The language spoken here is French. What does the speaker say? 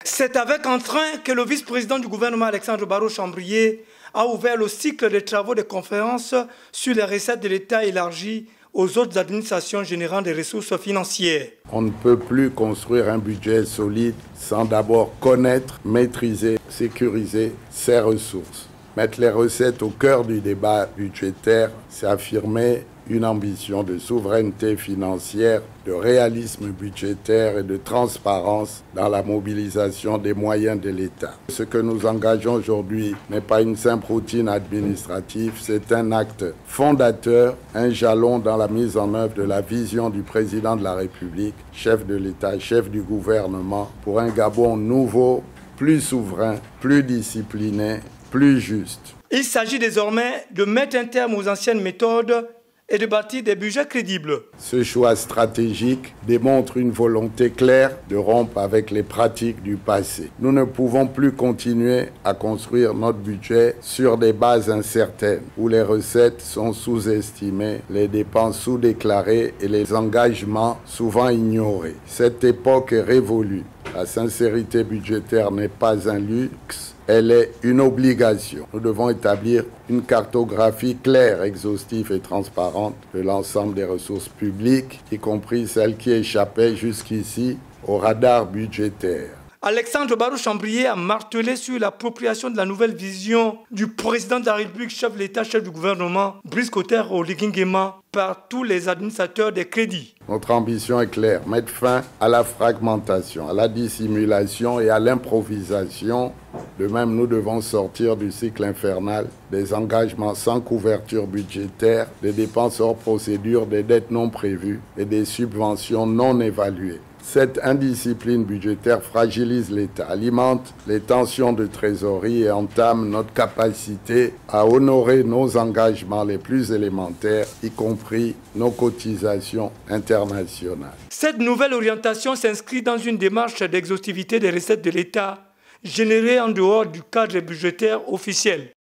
C'est avec entrain que le vice-président du gouvernement Alexandre Barrot-Chambrier a ouvert le cycle de travaux de conférences sur les recettes de l'État élargies aux autres administrations générant des ressources financières. On ne peut plus construire un budget solide sans d'abord connaître, maîtriser, sécuriser ses ressources. Mettre les recettes au cœur du débat budgétaire, c'est affirmer une ambition de souveraineté financière, de réalisme budgétaire et de transparence dans la mobilisation des moyens de l'État. Ce que nous engageons aujourd'hui n'est pas une simple routine administrative, c'est un acte fondateur, un jalon dans la mise en œuvre de la vision du président de la République, chef de l'État, chef du gouvernement, pour un Gabon nouveau, plus souverain, plus discipliné, plus juste. Il s'agit désormais de mettre un terme aux anciennes méthodes et de bâtir des budgets crédibles. Ce choix stratégique démontre une volonté claire de rompre avec les pratiques du passé. Nous ne pouvons plus continuer à construire notre budget sur des bases incertaines, où les recettes sont sous-estimées, les dépenses sous-déclarées et les engagements souvent ignorés. Cette époque est révolue. La sincérité budgétaire n'est pas un luxe, elle est une obligation. Nous devons établir une cartographie claire, exhaustive et transparente de l'ensemble des ressources publiques, y compris celles qui échappaient jusqu'ici au radar budgétaire. Alexandre Barrot-Chambrier a martelé sur l'appropriation de la nouvelle vision du président de la République, chef de l'État, chef du gouvernement, Brice Clotaire Oligui Nguema, par tous les administrateurs des crédits. Notre ambition est claire, mettre fin à la fragmentation, à la dissimulation et à l'improvisation. De même, nous devons sortir du cycle infernal des engagements sans couverture budgétaire, des dépenses hors procédure, des dettes non prévues et des subventions non évaluées. Cette indiscipline budgétaire fragilise l'État, alimente les tensions de trésorerie et entame notre capacité à honorer nos engagements les plus élémentaires, y compris nos cotisations internationales. Cette nouvelle orientation s'inscrit dans une démarche d'exhaustivité des recettes de l'État générées en dehors du cadre budgétaire officiel.